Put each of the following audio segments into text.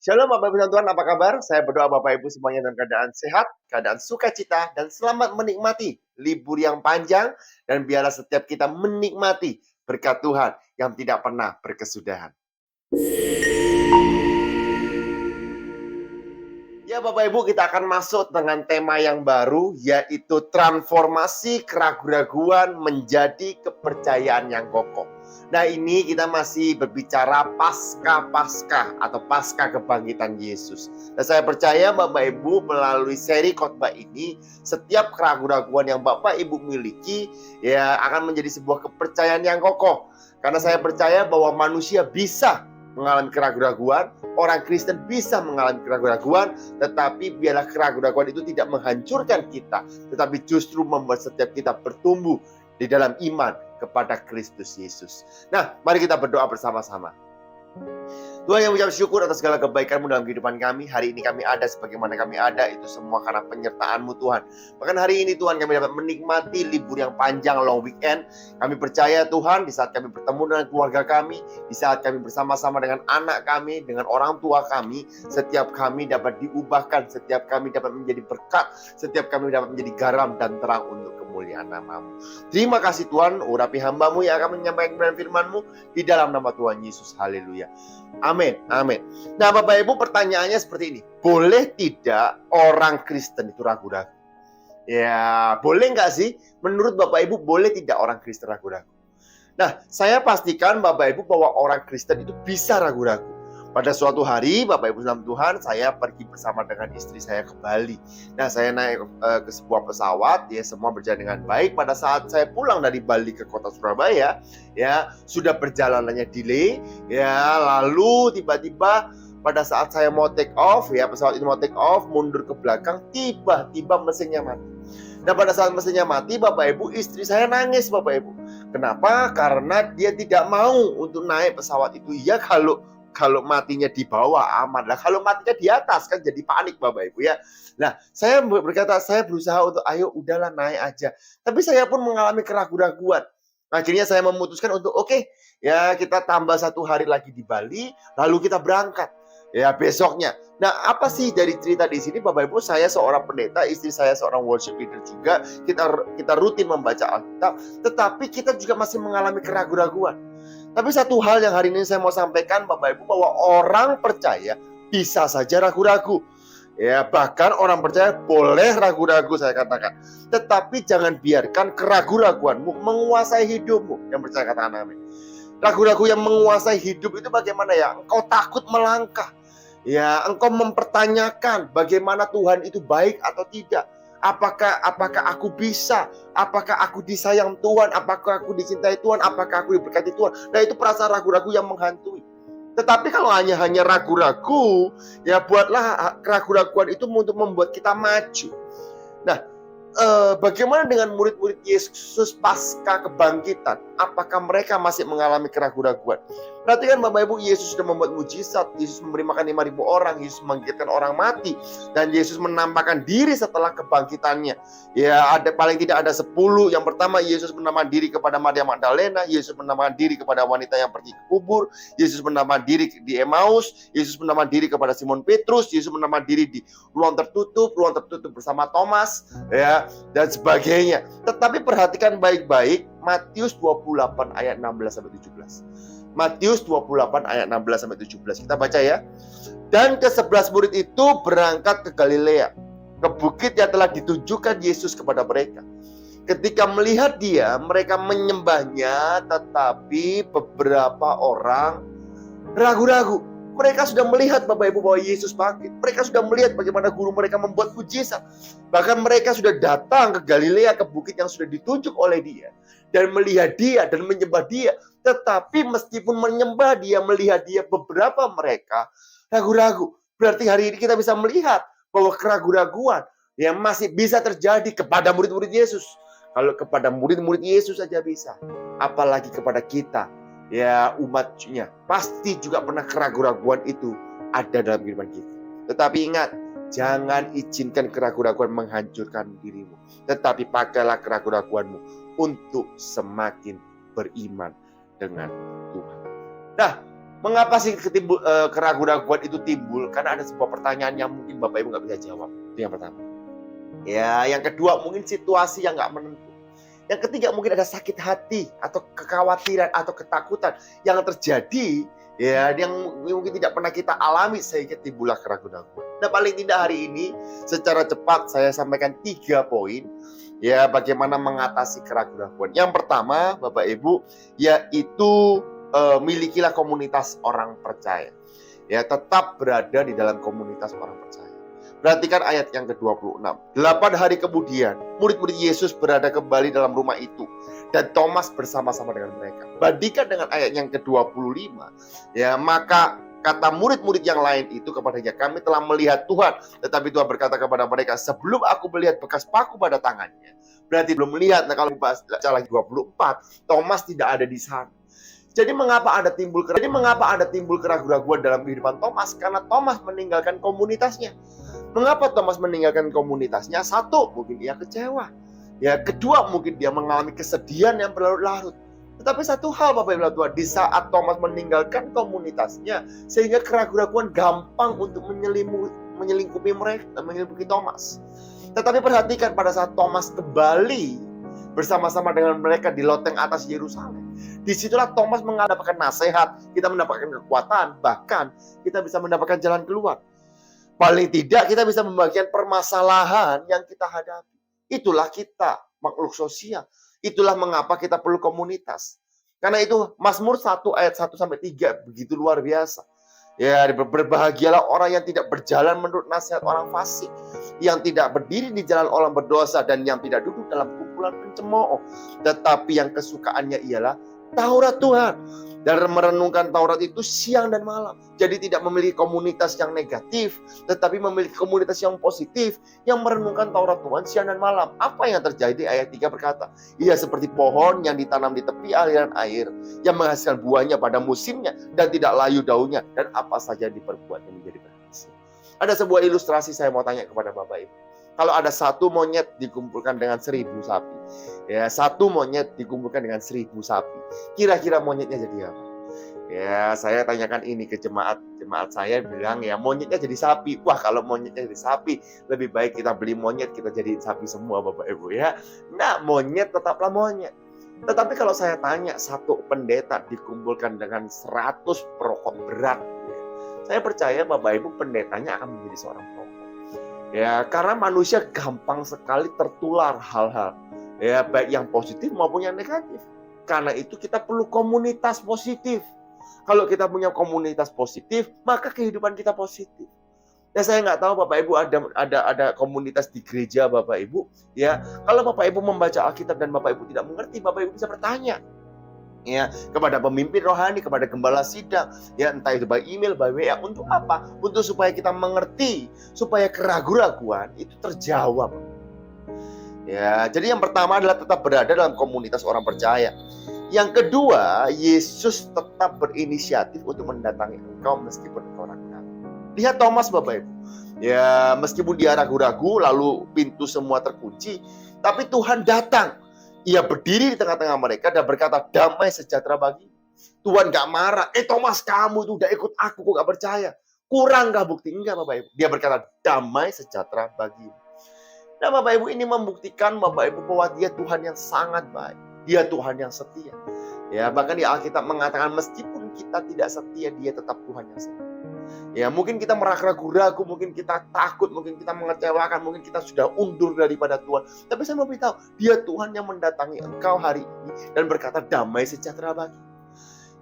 Shalom Bapak Ibu dan Tuhan, apa kabar? Saya berdoa Bapak Ibu semuanya dalam keadaan sehat, keadaan sukacita, dan selamat menikmati libur yang panjang. Dan biarlah setiap kita menikmati berkat Tuhan yang tidak pernah berkesudahan. Ya Bapak Ibu, kita akan masuk dengan tema yang baru, yaitu transformasi keraguan-raguan menjadi kepercayaan yang kokoh. Nah, ini kita masih berbicara pasca atau pasca kebangkitan Yesus. Dan saya percaya Bapak Ibu melalui seri khotbah ini, setiap keraguan-raguan yang Bapak Ibu miliki ya akan menjadi sebuah kepercayaan yang kokoh. Karena saya percaya bahwa manusia bisa mengalami keraguan-raguan, orang Kristen bisa mengalami keraguan-raguan, tetapi biarlah keraguan-raguan itu tidak menghancurkan kita, tetapi justru membuat setiap kita bertumbuh di dalam iman kepada Kristus Yesus. Nah, mari kita berdoa bersama-sama. Tuhan yang mengucap syukur atas segala kebaikan-Mu dalam kehidupan kami. Hari ini kami ada sebagaimana kami ada, itu semua karena penyertaan-Mu Tuhan. Bahkan hari ini Tuhan kami dapat menikmati libur yang panjang, long weekend. Kami percaya Tuhan, di saat kami bertemu dengan keluarga kami, di saat kami bersama-sama dengan anak kami, dengan orang tua kami, setiap kami dapat diubahkan, setiap kami dapat menjadi berkat, setiap kami dapat menjadi garam dan terang untuk kemuliaan nama-Mu. Terima kasih Tuhan, urapi hamba-Mu yang akan menyampaikan firman-Mu di dalam nama Tuhan Yesus. Haleluya. Amin, amin. Nah Bapak Ibu, pertanyaannya seperti ini. Boleh tidak orang Kristen itu ragu-ragu? Ya, boleh nggak sih? Menurut Bapak Ibu, boleh tidak orang Kristen ragu-ragu? Nah, saya pastikan Bapak Ibu bahwa orang Kristen itu bisa ragu-ragu. Pada suatu hari, Bapak Ibu dalam Tuhan, saya pergi bersama dengan istri saya ke Bali. Nah, saya naik ke sebuah pesawat, ya semua berjalan dengan baik. Pada saat saya pulang dari Bali ke kota Surabaya, ya sudah perjalanannya delay, ya lalu tiba-tiba pada saat saya mau take off, ya pesawat itu mau take off, mundur ke belakang, tiba-tiba mesinnya mati. Nah, pada saat mesinnya mati, Bapak Ibu, istri saya nangis, Bapak Ibu. Kenapa? Karena dia tidak mau untuk naik pesawat itu. Ya kalau matinya di bawah aman lah, kalau matinya di atas kan jadi panik Bapak Ibu ya. Nah, saya berkata, saya berusaha untuk ayo udahlah naik aja. Tapi saya pun mengalami keraguan-raguan. Akhirnya saya memutuskan untuk oke, ya kita tambah 1 hari lagi di Bali, lalu kita berangkat. Ya besoknya. Nah, apa sih dari cerita di sini Bapak Ibu? Saya seorang pendeta, istri saya seorang worship leader juga. Kita rutin membaca Alkitab, tetapi kita juga masih mengalami keraguan-raguan. Tapi satu hal yang hari ini saya mau sampaikan Bapak Ibu, bahwa orang percaya bisa saja ragu-ragu. Ya, bahkan orang percaya boleh ragu-ragu, saya katakan. Tetapi jangan biarkan keraguan-raguanmu menguasai hidupmu. Yang percaya katakan amin. Ragu-ragu yang menguasai hidup itu bagaimana ya? Engkau takut melangkah. Ya, engkau mempertanyakan bagaimana Tuhan itu baik atau tidak. Apakah aku bisa? Apakah aku disayang Tuhan? Apakah aku dicintai Tuhan? Apakah aku diberkati Tuhan? Nah, itu perasaan ragu-ragu yang menghantui. Tetapi kalau hanya ragu-ragu, ya buatlah keraguan-raguan itu untuk membuat kita maju. Nah, bagaimana dengan murid-murid Yesus pasca kebangkitan? Apakah mereka masih mengalami keraguan-raguan? Perhatikan Bapak Ibu, Yesus sudah membuat mujizat. Yesus memberi makan 5.000 orang. Yesus membangkitkan orang mati. Dan Yesus menampakkan diri setelah kebangkitannya. Ya, paling tidak ada 10. Yang pertama, Yesus menampakkan diri kepada Maria Magdalena. Yesus menampakkan diri kepada wanita yang pergi ke kubur. Yesus menampakkan diri di Emmaus. Yesus menampakkan diri kepada Simon Petrus. Yesus menampakkan diri di ruang tertutup bersama Thomas, ya, dan sebagainya. Tetapi perhatikan baik-baik Matius 28 ayat 16-17. Matius 28 ayat 16-17. Kita baca ya. Dan ke-11 murid itu berangkat ke Galilea, ke bukit yang telah ditunjukkan Yesus kepada mereka. Ketika melihat dia, mereka menyembahnya, tetapi beberapa orang ragu-ragu. Mereka sudah melihat Bapak Ibu bahwa Yesus bangkit. Mereka sudah melihat bagaimana guru mereka membuat mujizat. Bahkan mereka sudah datang ke Galilea, ke bukit yang sudah ditunjuk oleh dia, dan melihat dia dan menyembah dia. Tetapi meskipun menyembah dia, melihat dia, beberapa mereka ragu-ragu. Berarti hari ini kita bisa melihat bahwa keraguan-raguan yang masih bisa terjadi kepada murid-murid Yesus. Kalau kepada murid-murid Yesus saja bisa, apalagi kepada kita, ya umatnya, pasti juga pernah keraguan-raguan itu ada dalam kehidupan kita. Tetapi ingat, jangan izinkan keraguan-raguan menghancurkan dirimu. Tetapi pakailah keraguan-raguanmu untuk semakin beriman dengan Tuhan. Nah, Mengapa sih keraguan-keraguan itu timbul? Karena ada sebuah pertanyaan yang mungkin Bapak Ibu nggak bisa jawab. Itu yang pertama. Ya, yang kedua mungkin situasi yang nggak menentu. Yang ketiga mungkin ada sakit hati atau kekhawatiran atau ketakutan yang terjadi ya yang mungkin tidak pernah kita alami sehingga timbullah keraguan-keraguan. Nah, paling tidak hari ini secara cepat saya sampaikan 3 poin ya bagaimana mengatasi keraguan-keraguan. Yang pertama, Bapak Ibu, yaitu milikilah komunitas orang percaya. Ya, tetap berada di dalam komunitas orang percaya. Perhatikan ayat yang ke-26. 8 hari kemudian, murid-murid Yesus berada kembali dalam rumah itu. Dan Thomas bersama-sama dengan mereka. Bandingkan dengan ayat yang ke-25. Ya, maka kata murid-murid yang lain itu kepadanya, kami telah melihat Tuhan. Tetapi Tuhan berkata kepada mereka, sebelum aku melihat bekas paku pada tangannya. Berarti belum melihat. Nah, kalau baca lagi 24, Thomas tidak ada di sana. Jadi mengapa ada timbul keraguan-keraguan dalam kehidupan Thomas? Karena Thomas meninggalkan komunitasnya. Mengapa Thomas meninggalkan komunitasnya? Satu, mungkin dia kecewa. Ya, kedua, mungkin dia mengalami kesedihan yang berlarut-larut. Tetapi satu hal Bapak Ibu Tuhan, di saat Thomas meninggalkan komunitasnya, sehingga keraguan-keraguan gampang untuk menyelingkupi Thomas. Tetapi perhatikan pada saat Thomas kembali bersama-sama dengan mereka di loteng atas Yerusalem. Disitulah Thomas mendapatkan nasihat, kita mendapatkan kekuatan, bahkan kita bisa mendapatkan jalan keluar. Paling tidak kita bisa membagikan permasalahan yang kita hadapi. Itulah kita, makhluk sosial. Itulah mengapa kita perlu komunitas. Karena itu Mazmur 1 ayat 1-3 begitu luar biasa. Ya, berbahagialah orang yang tidak berjalan menurut nasihat orang fasik, yang tidak berdiri di jalan orang berdosa, dan yang tidak duduk dalam kumpulan pencemooh. Tetapi yang kesukaannya ialah Taurat Tuhan, dan merenungkan Taurat itu siang dan malam. Jadi tidak memiliki komunitas yang negatif, tetapi memiliki komunitas yang positif, yang merenungkan Taurat Tuhan siang dan malam. Apa yang terjadi? Ayat 3 berkata, ia seperti pohon yang ditanam di tepi aliran air, yang menghasilkan buahnya pada musimnya, dan tidak layu daunnya, dan apa saja diperbuatnya menjadi berhasil. Ada sebuah ilustrasi saya mau tanya kepada Bapak Ibu. Kalau ada satu monyet dikumpulkan dengan 1000 sapi, ya, satu monyet dikumpulkan dengan 1000 sapi, kira-kira monyetnya jadi apa? Ya, saya tanyakan ini ke jemaat saya bilang ya monyetnya jadi sapi. Wah, kalau monyetnya jadi sapi, lebih baik kita beli monyet, kita jadiin sapi semua Bapak Ibu ya. Nah, monyet tetaplah monyet. Tetapi kalau saya tanya satu pendeta dikumpulkan dengan 100 perokok berat, ya, saya percaya Bapak Ibu pendetanya akan menjadi seorang perokok. Ya, karena manusia gampang sekali tertular hal-hal ya, baik yang positif maupun yang negatif. Karena itu kita perlu komunitas positif. Kalau kita punya komunitas positif, maka kehidupan kita positif. Ya, saya nggak tahu Bapak Ibu ada komunitas di gereja Bapak Ibu. Ya, kalau Bapak Ibu membaca Alkitab dan Bapak Ibu tidak mengerti, Bapak Ibu bisa bertanya. Ya, kepada pemimpin rohani, kepada gembala sidang, ya entah itu by email, by WA, untuk apa? Untuk supaya kita mengerti, supaya keraguan-keraguan itu terjawab. Ya, jadi yang pertama adalah tetap berada dalam komunitas orang percaya. Yang kedua, Yesus tetap berinisiatif untuk mendatangi engkau meskipun engkau ragu-ragu. Lihat Thomas Bapak Ibu. Ya, meskipun dia ragu-ragu, lalu pintu semua terkunci, tapi Tuhan datang. Ia berdiri di tengah-tengah mereka dan berkata, damai sejahtera bagi. Tuhan gak marah. Thomas, kamu itu udah ikut aku, kok gak percaya? Kurang gak bukti? Enggak Bapak Ibu. Dia berkata, damai sejahtera bagi. Nah Bapak Ibu, ini membuktikan Bapak Ibu bahwa dia Tuhan yang sangat baik. Dia Tuhan yang setia. Ya, bahkan di Alkitab mengatakan meskipun kita tidak setia, dia tetap Tuhan yang setia. Ya, mungkin kita ragu-ragu, mungkin kita takut, mungkin kita mengecewakan, mungkin kita sudah undur daripada Tuhan. Tapi saya mau beritahu, dia Tuhan yang mendatangi engkau hari ini dan berkata damai sejahtera bagi.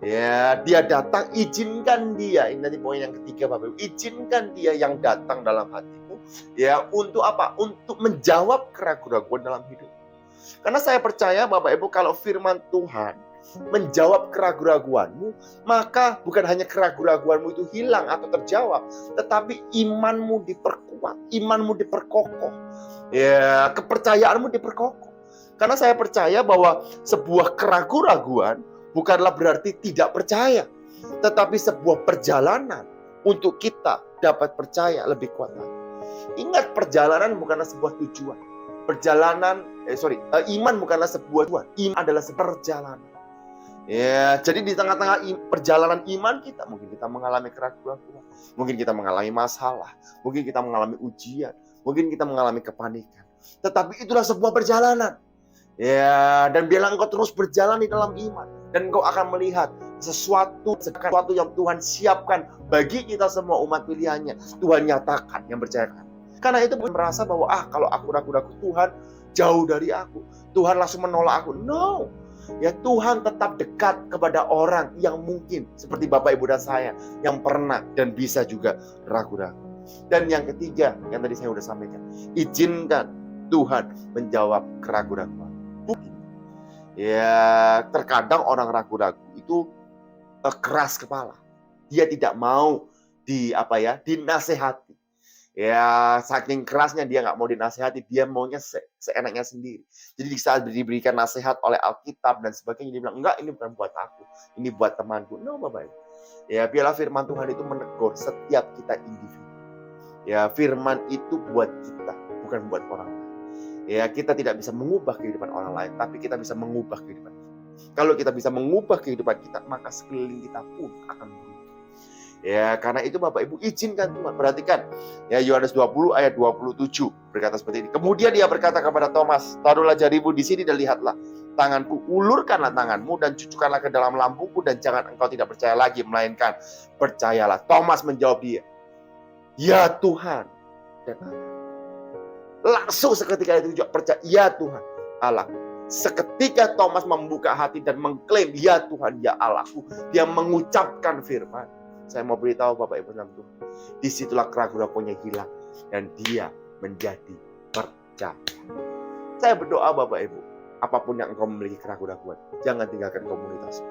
Ya, dia datang, izinkan dia. Ini nanti poin yang ketiga Bapak Ibu. Izinkan dia yang datang dalam hatimu. Ya, untuk apa? Untuk menjawab keraguan-keraguan dalam hidup. Karena saya percaya Bapak Ibu, kalau firman Tuhan menjawab keraguan-keraguanmu, maka bukan hanya keraguan-keraguanmu itu hilang atau terjawab, tetapi imanmu diperkuat, imanmu diperkokoh, ya, kepercayaanmu diperkokoh. Karena saya percaya bahwa sebuah keraguan-keraguan bukanlah berarti tidak percaya, tetapi sebuah perjalanan untuk kita dapat percaya lebih kuat lagi. Ingat, perjalanan bukanlah sebuah tujuan. Iman bukanlah sebuah tujuan. Iman adalah sebuah perjalanan. Ya, jadi di tengah-tengah perjalanan iman kita, mungkin kita mengalami keraguan, mungkin kita mengalami masalah, mungkin kita mengalami ujian, mungkin kita mengalami kepanikan. Tetapi itulah sebuah perjalanan. Ya, dan biarlah engkau terus berjalan di dalam iman. Dan engkau akan melihat sesuatu yang Tuhan siapkan bagi kita semua umat pilihannya. Tuhan nyatakan yang percayakan. Karena itu bukan merasa bahwa kalau aku ragu-ragu, Tuhan jauh dari aku. Tuhan langsung menolak aku. No. Ya, Tuhan tetap dekat kepada orang yang mungkin seperti Bapak Ibu dan saya yang pernah dan bisa juga ragu-ragu. Dan yang ketiga, yang tadi saya sudah sampaikan, izinkan Tuhan menjawab keraguan-keraguan. Ya, terkadang orang ragu-ragu itu keras kepala. Dia tidak mau dinasehati. Ya, saking kerasnya dia nggak mau dinasehati, dia maunya seenaknya sendiri. Jadi di saat diberikan nasihat oleh Alkitab dan sebagainya, dia bilang, enggak, ini bukan buat aku, ini buat temanku. No, Bapak Ibu. Ya, biarlah firman Tuhan itu menegur setiap kita individu. Ya, firman itu buat kita, bukan buat orang lain. Ya, kita tidak bisa mengubah kehidupan orang lain, tapi kita bisa mengubah kehidupan kita. Kalau kita bisa mengubah kehidupan kita, maka sekeliling kita pun akan berubah. Ya, karena itu Bapak Ibu izinkan Tuhan. Perhatikan, ya Yohanes 20 ayat 27 berkata seperti ini. Kemudian dia berkata kepada Thomas, taruhlah jarimu di sini dan lihatlah tanganku, ulurkanlah tanganmu dan cucukkanlah ke dalam lambungku dan jangan engkau tidak percaya lagi, melainkan percayalah. Thomas menjawab dia, ya Tuhan dan Allah. Langsung seketika itu juga percaya, ya Tuhan, Allah. Seketika Thomas membuka hati dan mengklaim, ya Tuhan, ya Allahku. Dia mengucapkan firman. Saya mau beritahu Bapak Ibu dalam Tuhan, disitulah keraguan-keraguannya hilang dan dia menjadi percaya. Saya berdoa Bapak Ibu, apapun yang engkau memiliki keraguan-keraguan, jangan tinggalkan komunitas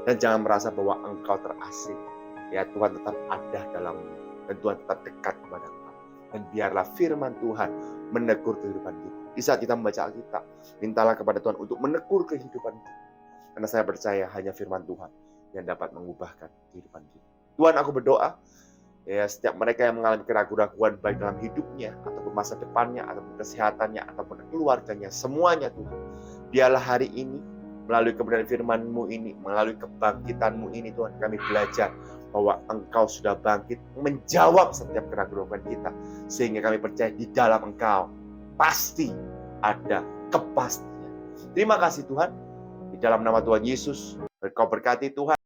dan jangan merasa bahwa engkau terasing. Ya, Tuhan tetap ada dalammu dan Tuhan tetap dekat kepada engkau. Dan biarlah firman Tuhan menegur kehidupan kita. Di saat kita membaca Alkitab, mintalah kepada Tuhan untuk menegur kehidupan kita. Karena saya percaya hanya firman Tuhan yang dapat mengubahkan kehidupan kita. Tuhan, aku berdoa, ya setiap mereka yang mengalami keraguan-keraguan baik dalam hidupnya, ataupun masa depannya, ataupun kesehatannya, ataupun keluarganya, semuanya Tuhan. Biarlah hari ini, melalui kebenaran firman-Mu ini, melalui kebangkitan-Mu ini Tuhan, kami belajar bahwa Engkau sudah bangkit menjawab setiap keraguan kita. Sehingga kami percaya di dalam Engkau pasti ada kepastian. Terima kasih Tuhan. Di dalam nama Tuhan Yesus, Engkau berkati Tuhan.